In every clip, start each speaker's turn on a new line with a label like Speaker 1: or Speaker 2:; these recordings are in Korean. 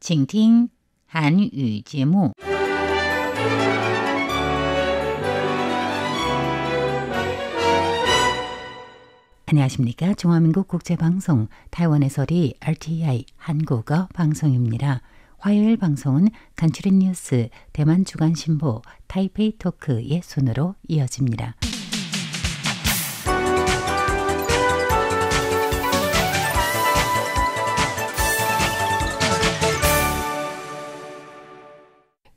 Speaker 1: 请听韩语节目。 안녕하십니까? 중화민국 국제방송 타이완에서리 RTI 한국어 방송입니다. 화요일 방송은 간추린 뉴스 대만 주간신보 타이페이 토크의 순으로 이어집니다.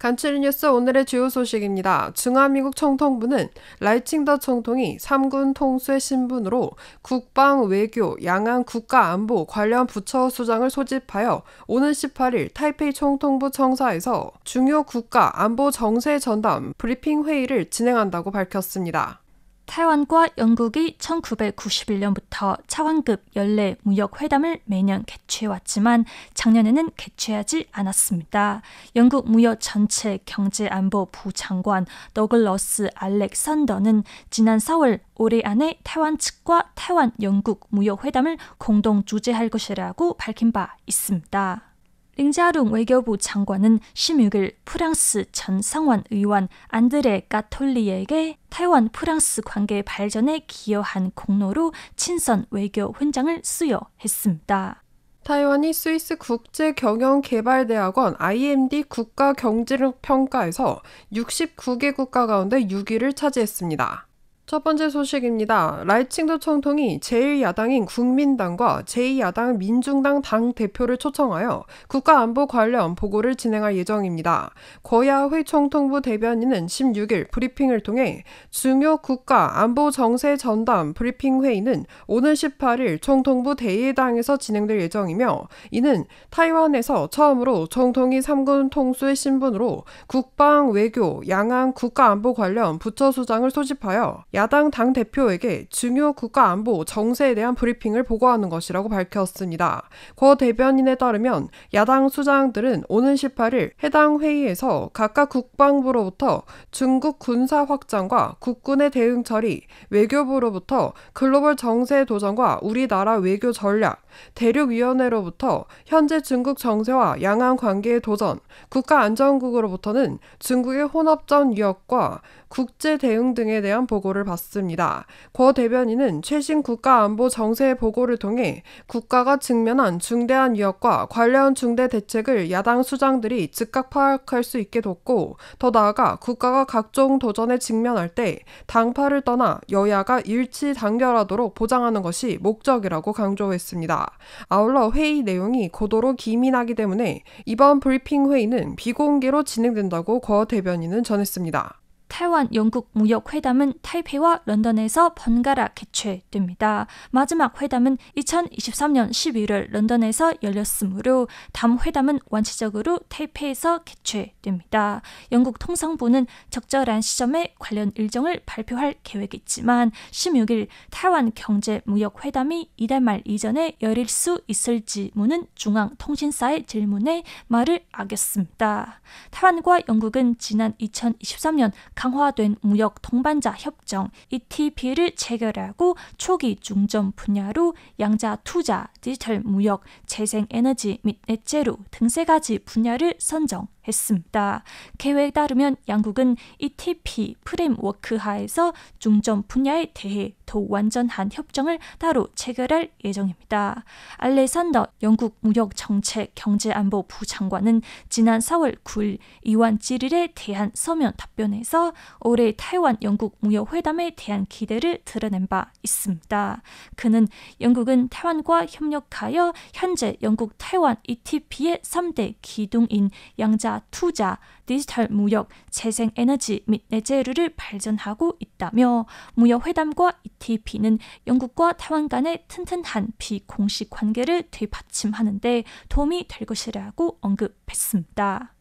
Speaker 2: 간추린 뉴스 오늘의 주요 소식입니다. 중화미국 총통부는 라이칭더 총통이 3군 통수의 신분으로 국방, 외교, 양안, 국가안보 관련 부처 수장을 소집하여 오는 18일 타이페이 총통부 청사에서 중요 국가 안보 정세 전담 브리핑 회의를 진행한다고 밝혔습니다.
Speaker 3: 타이완과 영국이 1991년부터 차관급 연례 무역회담을 매년 개최해왔지만 작년에는 개최하지 않았습니다. 영국 무역 전체 경제안보부 장관 더글러스 알렉산더는 지난 4월 올해 안에 타이완 측과 타이완 영국 무역회담을 공동 주재할 것이라고 밝힌 바 있습니다. 링자룽 외교부 장관은 16일 프랑스 전 상원 의원 안드레 까톨리에게 타이완 프랑스 관계 발전에 기여한 공로로 친선 외교 훈장을 수여했습니다.
Speaker 2: 타이완이 스위스 국제경영개발대학원 IMD 국가경제력 평가에서 69개 국가 가운데 6위를 차지했습니다. 첫 번째 소식입니다. 라이칭더 총통이 제1야당인 국민당과 제2야당 민중당 당대표를 초청하여 국가안보 관련 보고를 진행할 예정입니다. 거야회 총통부 대변인은 16일 브리핑을 통해 중요 국가안보 정세 전담 브리핑 회의는 오는 18일 총통부 대예당에서 진행될 예정이며 이는 타이완에서 처음으로 총통이 3군 통수의 신분으로 국방, 외교, 양안, 국가안보 관련 부처 수장을 소집하여 야당 당대표에게 중요 국가안보 정세에 대한 브리핑을 보고하는 것이라고 밝혔습니다. 고 대변인에 따르면 야당 수장들은 오는 18일 해당 회의에서 각각 국방부로부터 중국 군사 확장과 국군의 대응 처리, 외교부로부터 글로벌 정세 도전과 우리나라 외교 전략, 대륙위원회로부터 현재 중국 정세와 양안 관계의 도전, 국가안전국으로부터는 중국의 혼합전 위협과 국제 대응 등에 대한 보고를 받습니다. 고 대변인은 최신 국가안보 정세 보고를 통해 국가가 직면한 중대한 위협과 관련 중대 대책을 야당 수장들이 즉각 파악할 수 있게 돕고 더 나아가 국가가 각종 도전에 직면할 때 당파를 떠나 여야가 일치 단결하도록 보장하는 것이 목적이라고 강조했습니다. 아울러 회의 내용이 고도로 기민하기 때문에 이번 브리핑 회의는 비공개로 진행된다고 고 대변인은 전했습니다.
Speaker 3: 타이완 영국 무역회담은 타이페이와 런던에서 번갈아 개최됩니다. 마지막 회담은 2023년 11월 런던에서 열렸으므로 다음 회담은 원칙적으로 타이페이에서 개최됩니다. 영국 통상부는 적절한 시점에 관련 일정을 발표할 계획이지만 16일 타이완 경제무역회담이 이달 말 이전에 열릴 수 있을지 묻는 중앙통신사의 질문에 말을 아꼈습니다. 타이완과 영국은 지난 2023년 강화된 무역 동반자 협정 ETP를 체결하고 초기 중점 분야로 양자 투자, 디지털 무역, 재생에너지 및 넷제로 등 세 가지 분야를 선정했습니다. 계획에 따르면 양국은 ETP 프레임워크 하에서 중점 분야에 대해 더 완전한 협정을 따로 체결할 예정입니다. 알렉산더 영국 무역정책 경제안보부 장관은 지난 4월 9일 이완 질일에 대한 서면 답변에서 올해 타이완 영국 무역회담에 대한 기대를 드러낸 바 있습니다. 그는 영국은 타이완과 협력하여 현재 영국 타이완 ETP의 3대 기둥인 양자 투자, 디지털 무역, 재생에너지 및 내재료를 발전하고 있다며 무역회담과 ETP는 영국과 타이완 간의 튼튼한 비공식 관계를 되받침하는 데 도움이 될 것이라고 언급했습니다.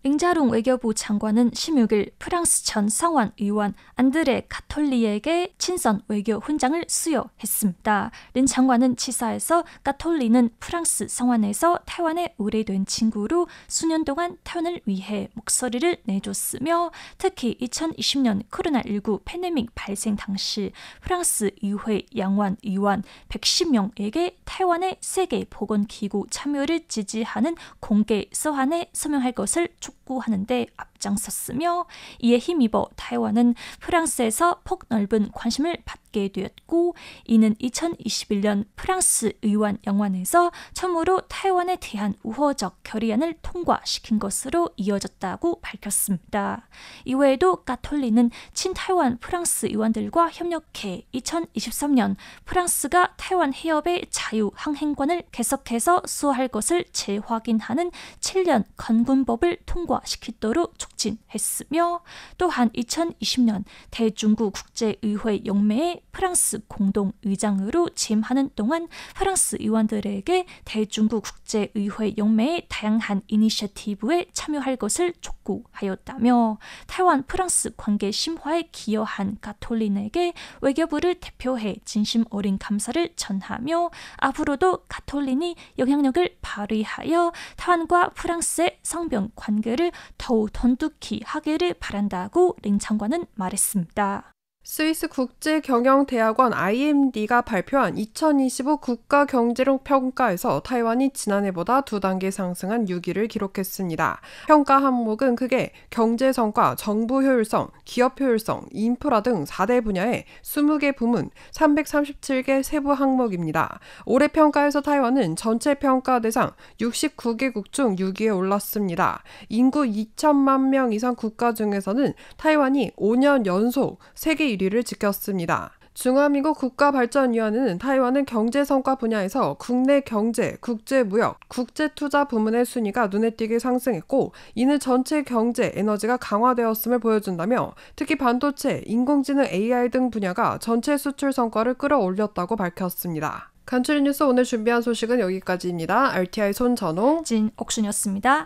Speaker 3: 링자룽 외교부 장관은 16일 프랑스 전 상원 의원 안드레 카톨리에게 친선 외교 훈장을 수여했습니다. 린 장관은 치사에서 카톨리는 프랑스 상원에서 타이완의 오래된 친구로 수년 동안 타이완을 위해 목소리를 내줬으며 특히 2020년 코로나19 팬데믹 발생 당시 프랑스 의회 양원 의원 110명에게 타이완의 세계보건기구 참여를 지지하는 공개 서한에 서명할 것을 촉구하는 데 앞장섰으며 이에 힘입어 타이완은 프랑스에서 폭넓은 관심을 받게 되었고 이는 2021년 프랑스 의원 양원에서 처음으로 타이완에 대한 우호적 결의안을 통과시킨 것으로 이어졌다고 밝혔습니다. 이외에도 카톨리는 친타이완 프랑스 의원들과 협력해 2023년 프랑스가 타이완 해협의 자유항행권을 계속해서 수호할 것을 재확인하는 7년 건군법을 통과시키도록 촉진했으며 또한 2020년 대중국 국제의회 영매의 프랑스 공동의장으로 재임하는 동안 프랑스 의원들에게 대중국 국제의회 영매의 다양한 이니셔티브에 참여할 것을 촉구하였다며 타이완 프랑스 관계 심화에 기여한 카톨린에게 외교부를 대표해 진심 어린 감사를 전하며 앞으로도 카톨린이 영향력을 발휘하여 타이완과 프랑스의 성병 관계를 더욱 돈독히 하기를 바란다고 링 장관은 말했습니다.
Speaker 2: 스위스 국제경영대학원 IMD가 발표한 2025 국가경제력 평가에서 타이완이 지난해보다 2단계 상승한 6위를 기록했습니다. 평가 항목은 크게 경제성과 정부 효율성, 기업 효율성, 인프라 등 4대 분야의 20개 부문 337개 세부 항목입니다. 올해 평가에서 타이완은 전체 평가 대상 69개국 중 6위에 올랐습니다. 인구 2천만 명 이상 국가 중에서는 타이완이 5년 연속 세계 1위를 지켰습니다. 중화민국 국가발전위원회는 타이완은 경제성과 분야에서 국내 경제, 국제무역, 국제투자 부문의 순위가 눈에 띄게 상승했고 이는 전체 경제, 에너지가 강화되었음을 보여준다며 특히 반도체, 인공지능 AI 등 분야가 전체 수출 성과를 끌어올렸다고 밝혔습니다. 간추린 뉴스 오늘 준비한 소식은 여기까지입니다. RTI 손전호,
Speaker 3: 진옥순이었습니다.